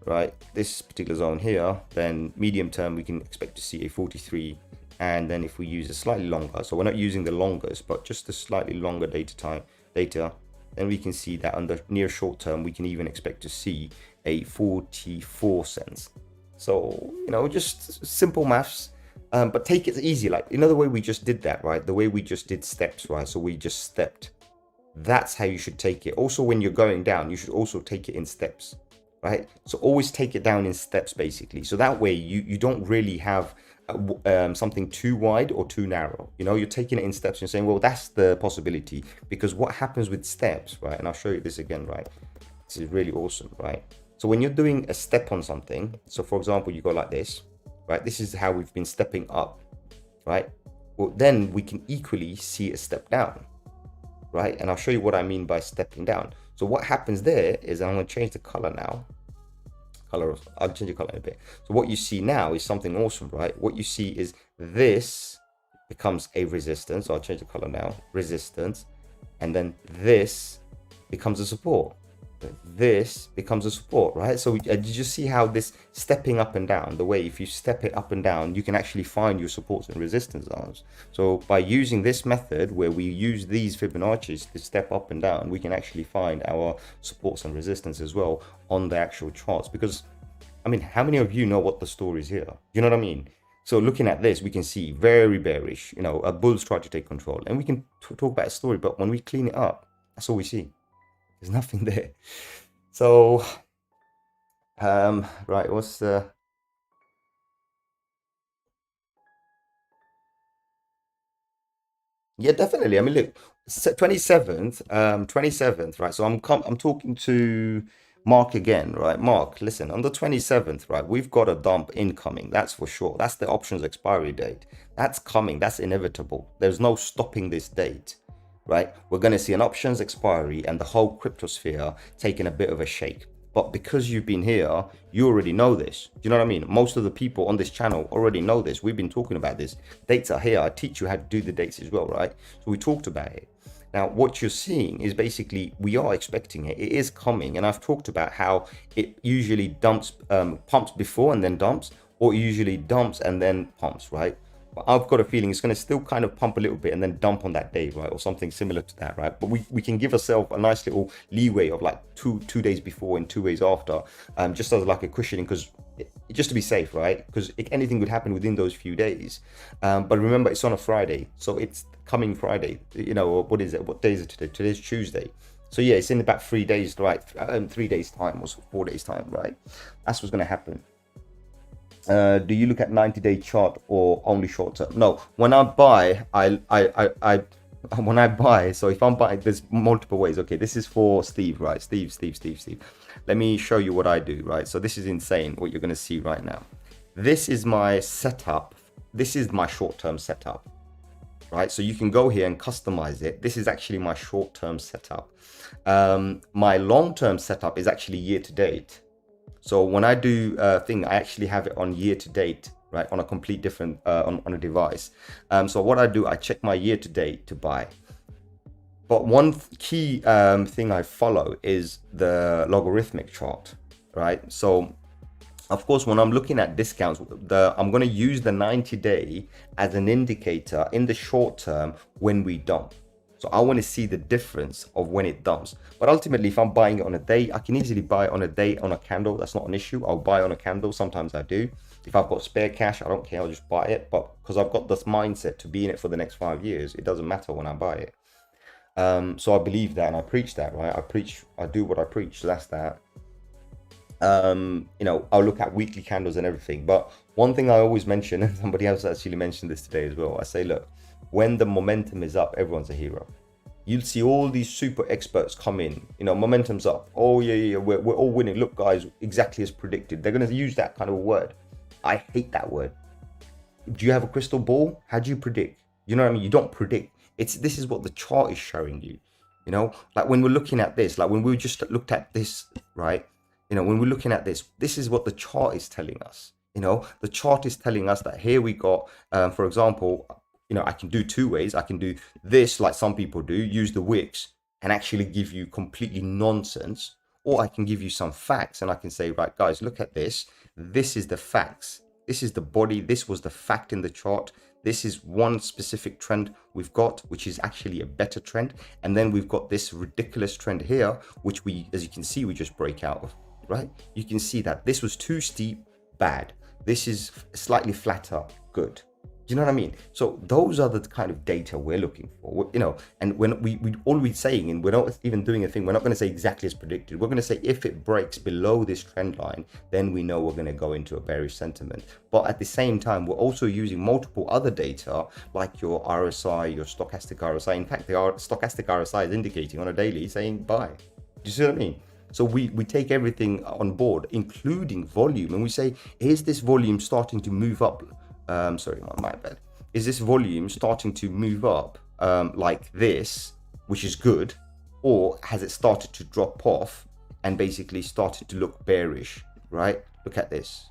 right, this particular zone here, then medium term, we can expect to see a 43. And then if we use a slightly longer, so we're not using the longest, but just a slightly longer data, then we can see that on the near short term, we can even expect to see a 44 cents. So, you know, just simple maths. But take it easy, like, you know, the way we just did that, right? The way we just did steps, right? So we just stepped. That's how you should take it. Also, when you're going down, you should also take it in steps, right? So always take it down in steps, basically. So that way you don't really have something too wide or too narrow. You know, you're taking it in steps and saying, well, that's the possibility. Because what happens with steps, right? And I'll show you this again, right? This is really awesome, right? So when you're doing a step on something, so for example, you go like this, right? This is how we've been stepping up, right? Well, then we can equally see a step down, right? And I'll show you what I mean by stepping down. So what happens there is, I'm going to change the color now. I'll change the color in a bit. So what you see now is something awesome, right? What you see is this becomes a resistance. So I'll change the color now, resistance. And then this becomes a support. This becomes a support, right? So you just see how this stepping up and down, the way if you step it up and down, you can actually find your supports and resistance zones. So by using this method where we use these Fibonacci's to step up and down, we can actually find our supports and resistance as well on the actual charts. Because, I mean, how many of you know what the story is here? You know what I mean? So looking at this, we can see very bearish, you know, a bull's try to take control, and we can talk about a story, but when we clean it up, that's all we see. There's nothing there. So, right, what's the... Yeah, definitely. I mean, look, 27th, right? So I'm talking to Mark again, right? Mark, listen, on the 27th, right, we've got a dump incoming, that's for sure. That's the options expiry date. That's coming, that's inevitable. There's no stopping this date, right? We're going to see an options expiry and the whole cryptosphere taking a bit of a shake. But because you've been here, you already know this. Do you know what I mean? Most of the people on this channel already know this. We've been talking about this. Dates are here. I teach you how to do the dates as well, right? So we talked about it. Now, what you're seeing is basically we are expecting it. It is coming. And I've talked about how it usually pumps before and then dumps, or it usually dumps and then pumps, right? But I've got a feeling it's going to still kind of pump a little bit and then dump on that day, right? Or something similar to that, right? But we can give ourselves a nice little leeway of like two days before and 2 days after, just as like a cushioning, because just to be safe, right? Because anything could happen within those few days. But remember, it's on a Friday, so it's coming Friday. You know, what is it? What day is it today? Today's Tuesday. So yeah, it's in about 3 days, right? 3 days time or 4 days time, right? That's what's going to happen. Do you look at 90-day chart or only short term? No, when I buy, when I buy, so if I'm buying, there's multiple ways. Okay, this is for Steve, right? Steve. Let me show you what I do, right? So this is insane what you're going to see right now. This is my setup. This is my short-term setup, right? So you can go here and customize it. This is actually my short-term setup. My long-term setup is actually year-to-date. So when I do a thing, I actually have it on year to date, right? On a complete different, on a device. So what I do, I check my year to date to buy. But one key thing I follow is the logarithmic chart, right? So of course, when I'm looking at discounts, I'm going to use the 90-day as an indicator in the short term when we dump. So I want to see the difference of when it dumps. But ultimately, if I'm buying it on a day, I can easily buy it on a day on a candle. That's not an issue. I'll buy on a candle. Sometimes I do. If I've got spare cash, I don't care. I'll just buy it. But because I've got this mindset to be in it for the next 5 years, it doesn't matter when I buy it. So I believe that and I preach that, right? I do what I preach. So that's that. You know, I'll look at weekly candles and everything. But one thing I always mention, and somebody else actually mentioned this today as well, I say, look, when the momentum is up, everyone's a hero. You'll see all these super experts come in, you know, momentum's up. Oh yeah, we're all winning. Look, guys, exactly as predicted. They're going to use that kind of word. I hate that word. Do you have a crystal ball? How do you predict? You know what I mean? You don't predict. This is what the chart is showing you. You know, like when we're looking at this, like when we just looked at this, right? You know, when we're looking at this, this is what the chart is telling us. You know, the chart is telling us that here we got, for example, you know, I can do 2 ways. I can do this like some people do, use the wicks and actually give you completely nonsense, or I can give you some facts and I can say, right, guys, look at this. This is the facts. This is the body. This was the fact in the chart. This is one specific trend we've got, which is actually a better trend. And then we've got this ridiculous trend here, which we, as you can see, we just break out of, right? You can see that this was too steep, bad. This is slightly flatter, good. Do you know what I mean? So those are the kind of data we're looking for, you know, and when we all we're saying, and we're not even doing a thing, we're not going to say exactly as predicted. We're going to say if it breaks below this trend line, then we know we're going to go into a bearish sentiment. But at the same time, we're also using multiple other data like your RSI, your stochastic RSI. In fact, the stochastic RSI is indicating on a daily saying buy. Do you see what I mean? So we take everything on board, including volume, and we say, is this volume starting to move up? Sorry, my bad. Is this volume starting to move up like this, which is good, or has it started to drop off and basically started to look bearish, right? Look at this.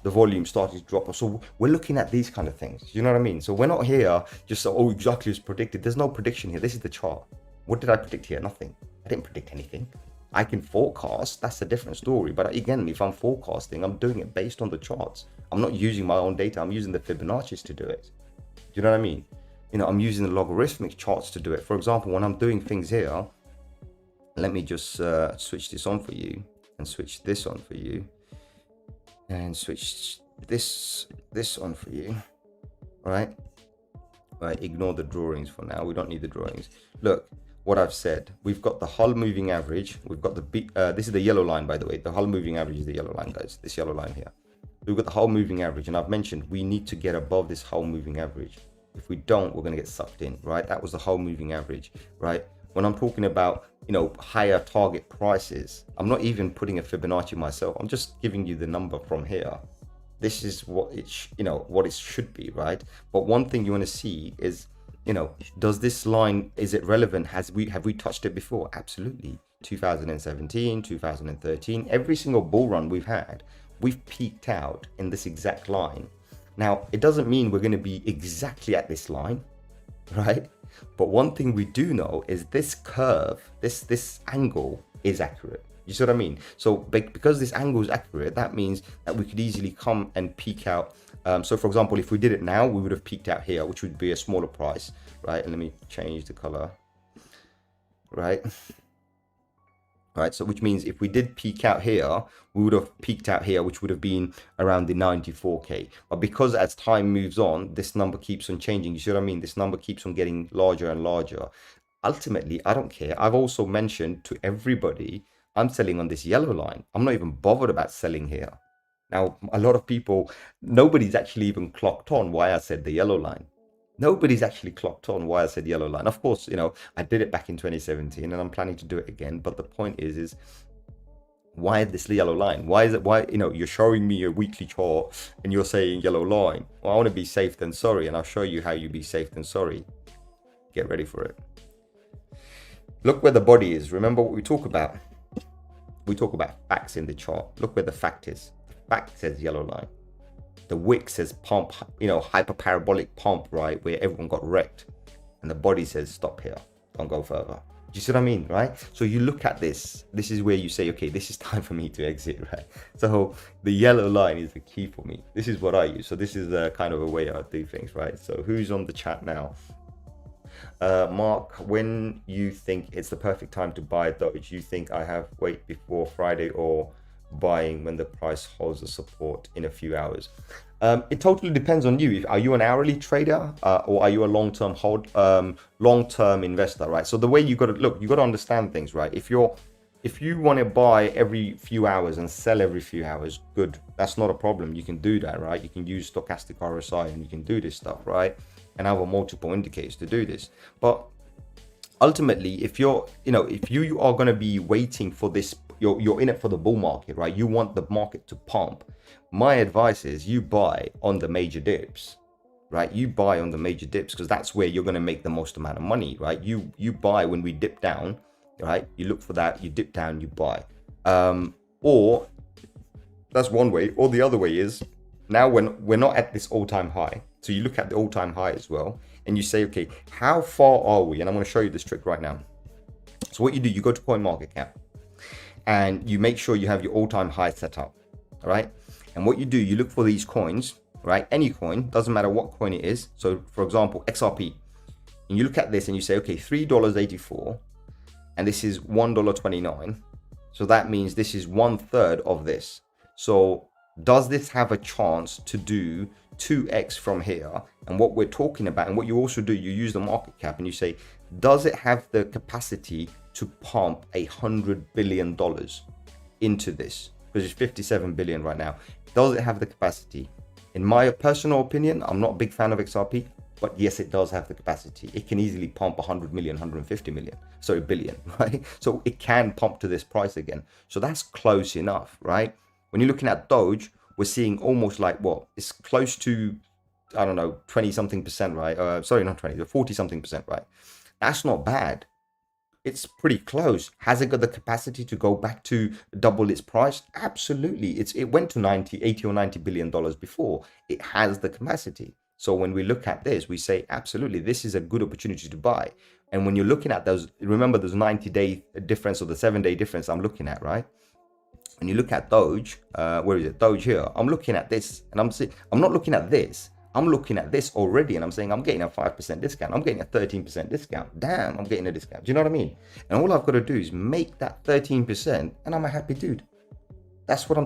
The volume started to drop off. So we're looking at these kind of things. You know what I mean? So we're not here just so, oh, exactly as predicted. There's no prediction here. This is the chart. What did I predict here? Nothing. I didn't predict anything. I can forecast, that's a different story. But again, if I'm forecasting, I'm doing it based on the charts. I'm not using my own data. I'm using the Fibonacci's to do it. Do you know what I mean? You know, I'm using the logarithmic charts to do it. For example, when I'm doing things here, let me just switch this on for you and switch this on for you and switch this on for you. All right. All right. Ignore the drawings for now. We don't need the drawings. Look. What I've said, we've got the Hull moving average. We've got the this is the yellow line, by the way. The Hull moving average is the yellow line, guys. This yellow line here. We've got the Hull moving average, and I've mentioned we need to get above this Hull moving average. If we don't, we're going to get sucked in, right? That was the Hull moving average, right? When I'm talking about, you know, higher target prices, I'm not even putting a Fibonacci myself. I'm just giving you the number from here. This is what it, what it should be, right? But one thing you want to see is, does this line, is it relevant? Have we touched it before? Absolutely. 2017, 2013, every single bull run we've had, we've peaked out in this exact line. Now, it doesn't mean we're going to be exactly at this line, right? But one thing we do know is this curve, this angle is accurate. You see what I mean? So because this angle is accurate, that means that we could easily come and peak out. So for example, if we did it now, we would have peaked out here, which would be a smaller price, right? And let me change the color, right? Right, so which means if we did peak out here, we would have peaked out here, which would have been around the 94k. But because as time moves on, this number keeps on changing. You see what I mean? This number keeps on getting larger and larger. Ultimately, I don't care. I've also mentioned to everybody, I'm selling on this yellow line. I'm not even bothered about selling here. Now, a lot of people, nobody's actually even clocked on why I said the yellow line. Nobody's actually clocked on why I said yellow line. Of course, I did it back in 2017 and I'm planning to do it again. But the point is why this yellow line? Why is it, you're showing me a weekly chart and you're saying yellow line? Well, I want to be safe than sorry. And I'll show you how you be safe than sorry. Get ready for it. Look where the body is. Remember what we talk about? We talk about facts in the chart. Look where the fact is. The fact says yellow line. The wick says pump, hyperparabolic pump, right? Where everyone got wrecked. And the body says stop here. Don't go further. Do you see what I mean, right? So you look at this. This is where you say, okay, this is time for me to exit, right? So the yellow line is the key for me. This is what I use. So this is kind of a way I do things, right? So who's on the chat now? Mark, when you think it's the perfect time to buy Doge, you think I have wait before Friday or buying when the price holds the support in a few hours? It totally depends on you. Are you an hourly trader or are you a long-term long-term investor, right? So the way you got to look, you got to understand things, right? If you want to buy every few hours and sell every few hours, good. That's not a problem. You can do that, right? You can use stochastic RSI and you can do this stuff, right? And have multiple indicators to do this. But ultimately, if you are going to be waiting for this, you're in it for the bull market, right? You want the market to pump. My advice is you buy on the major dips, right? You buy on the major dips because that's where you're going to make the most amount of money, right? You buy when we dip down, right? You look for that, you dip down, you buy. Or that's one way. Or the other way is now when we're not at this all-time high. So you look at the all-time high as well, and you say, okay, how far are we? And I'm going to show you this trick right now. So what you do, you go to CoinMarketCap, and you make sure you have your all-time high set up, all right? And what you do, you look for these coins, right? Any coin, doesn't matter what coin it is. So for example, XRP, and you look at this and you say, okay, $3.84, and this is $1.29. So that means this is 1/3 of this. So does this have a chance to do 2x from here? And what we're talking about, and what you also do, you use the market cap and you say, does it have the capacity to pump $100 billion into this? Because it's 57 billion right now. Does it have the capacity? In my personal opinion, I'm not a big fan of XRP, but yes, it does have the capacity. It can easily pump 100 million, 150 million, sorry, billion, right? So it can pump to this price again. So that's close enough, right? When you're looking at Doge, we're seeing almost like what? It's close to, I don't know, 20 something percent, right? Sorry, not 20, 40 something percent, right? That's not bad. It's pretty close. Has it got the capacity to go back to double its price? Absolutely. It went to 80 or 90 billion dollars before. It has the capacity. So when we look at this, we say, absolutely, this is a good opportunity to buy. And when you're looking at those, remember there's 90-day difference or the 7-day difference I'm looking at, right? When you look at Doge, where is it? Doge here. I'm looking at this and I'm not looking at this. I'm looking at this already and I'm saying I'm getting a 5% discount. I'm getting a 13% discount. Damn, I'm getting a discount. Do you know what I mean? And all I've got to do is make that 13% and I'm a happy dude. That's what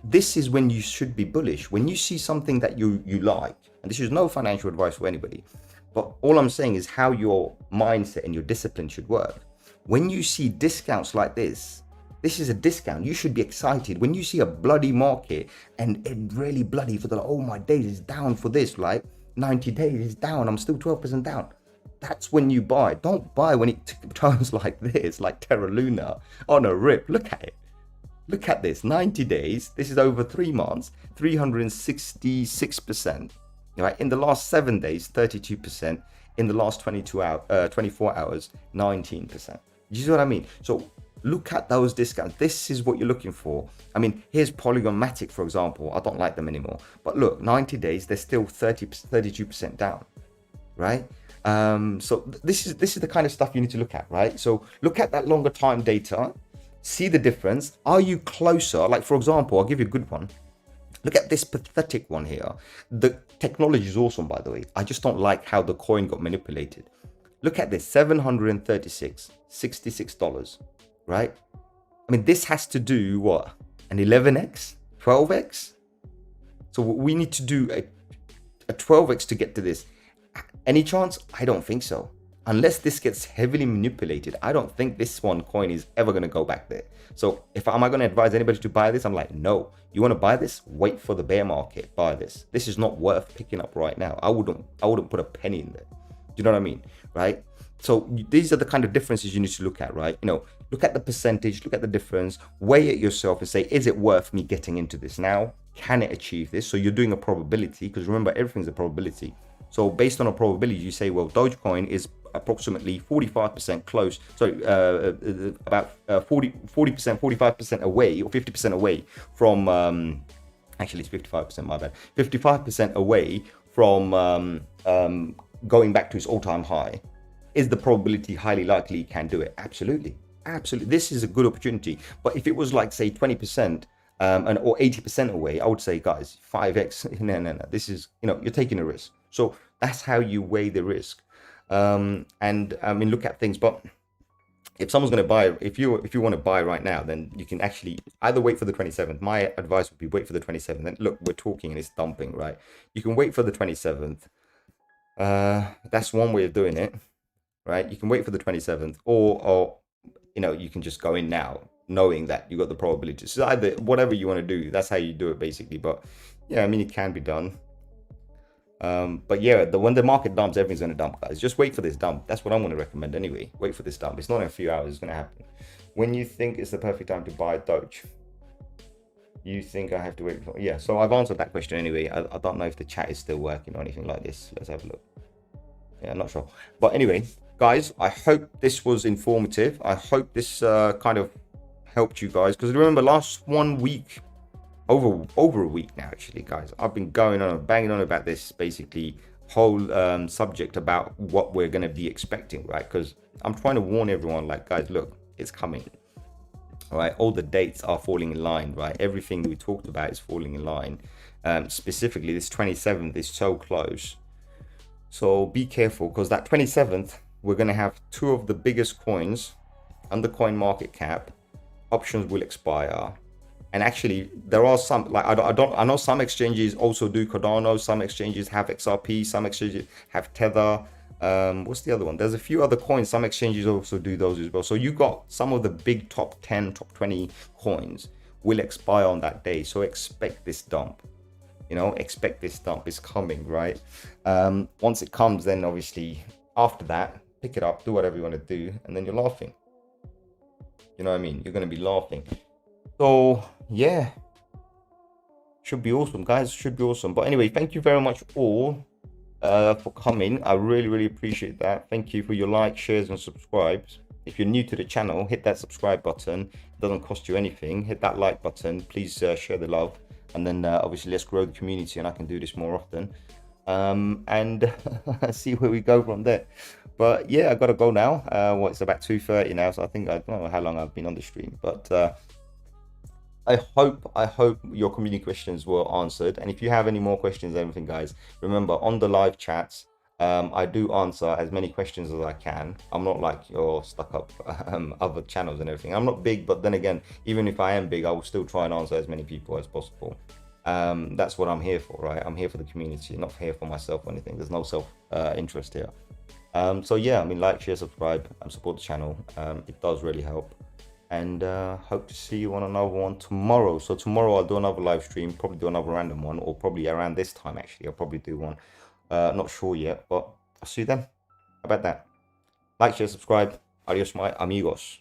this is when you should be bullish. When you see something that you like, and this is no financial advice for anybody, but all I'm saying is how your mindset and your discipline should work. When you see discounts like this is a discount. You should be excited. When you see a bloody market and it really bloody for oh my days, it's down for this, like 90 days is down. I'm still 12% down. That's when you buy. Don't buy when it turns like this, like Terra Luna on a rip. Look at it. Look at this, 90 days. This is over 3 months, 366%. right? In the last 7 days, 32%. In the last 24 hours, 19%. You see what I mean? So look at those discounts. This is what you're looking for. I mean, here's Polygonmatic, for example. I don't like them anymore. But look, 90 days, they're still 32% down, right? So this is the kind of stuff you need to look at, right? So look at that longer time data, see the difference. Are you closer? Like, for example, I'll give you a good one. Look at this pathetic one here. The technology is awesome, by the way. I just don't like how the coin got manipulated. Look at this, $736, right? I mean, this has to do what? An 11x? 12x? So we need to do a 12x to get to this. Any chance? I don't think so. Unless this gets heavily manipulated, I don't think this one coin is ever going to go back there. So am I going to advise anybody to buy this? I'm like, no. You want to buy this? Wait for the bear market. Buy this. This is not worth picking up right now. I wouldn't put a penny in there. Do you know what I mean? Right? So these are the kind of differences you need to look at, right? You know, look at the percentage, look at the difference, weigh it yourself and say, is it worth me getting into this now? Can it achieve this? So you're doing a probability, because remember, everything's a probability. So based on a probability, you say, well, Dogecoin is approximately 45% close. Sorry, about 40%, 45% away, or 50% away from, actually it's 55%, my bad. 55% away from going back to its all-time high. Is the probability highly likely he can do it? Absolutely. Absolutely. This is a good opportunity. But if it was like, say, 20%, or 80% away, I would say, guys, 5x. No. This is, you're taking a risk. So that's how you weigh the risk. And I mean, look at things. But if someone's going to buy, if you want to buy right now, then you can actually either wait for the 27th. My advice would be wait for the 27th. And look, we're talking and it's dumping, right? You can wait for the 27th. That's one way of doing it, right? You can wait for the 27th, or you can just go in now, knowing that you got the probability. So either whatever you want to do, that's how you do it basically. But yeah, I mean, it can be done. But yeah, when the market dumps, everything's going to dump, guys. Just wait for this dump. That's what I'm going to recommend anyway. Wait for this dump. It's not in a few hours. It's going to happen. When you think it's the perfect time to buy Doge? You think I have to wait for? Yeah, so I've answered that question anyway. I don't know if the chat is still working or anything like this. Let's have a look. Yeah, I'm not sure. But anyway, guys, I hope this was informative. I hope this kind of helped you guys. Because remember, last 1 week, over a week now, actually, guys, I've been going on, banging on about this basically whole subject about what we're going to be expecting, right? Because I'm trying to warn everyone, like, guys, look, it's coming. All right, all the dates are falling in line, right? Everything we talked about is falling in line. Specifically, this 27th is so close. So be careful, because that 27th, we're going to have two of the biggest coins under coin market cap. Options will expire. And actually, there are some, like, I know some exchanges also do Cardano. Some exchanges have XRP. Some exchanges have Tether. What's the other one? There's a few other coins. Some exchanges also do those as well. So you got some of the big top 10, top 20 coins will expire on that day. So expect this dump. Expect this dump is coming, right? Once it comes, then obviously after that, pick it up, do whatever you want to do, and then you're laughing. You know what I mean? You're going to be laughing. So yeah, should be awesome, guys. Should be awesome. But anyway, thank you very much all for coming. I really appreciate that. Thank you for your likes, shares, and subscribes. If you're new to the channel, hit that subscribe button. It doesn't cost you anything. Hit that like button. Please share the love. And then obviously let's grow the community, and I can do this more often. And see where we go from there. But yeah, I gotta go now. It's about 2:30 now, so I don't know how long I've been on the stream, but I hope your community questions were answered. And if you have any more questions, everything, guys, remember, on the live chats, I do answer as many questions as I can. I'm not like your stuck up other channels and everything. I'm not big, but then again, even if I am big, I will still try and answer as many people as possible. That's what I'm here for, right? I'm here for the community, not here for myself or anything. There's no self interest here. So yeah, I mean, like, share, subscribe, and support the channel. It does really help. And hope to see you on another one tomorrow. So tomorrow I'll do another live stream, probably do another random one, or probably around this time, actually. I'll probably do one. Not sure yet, but I'll see you then. How about that? Like, share, subscribe. Adios, my amigos.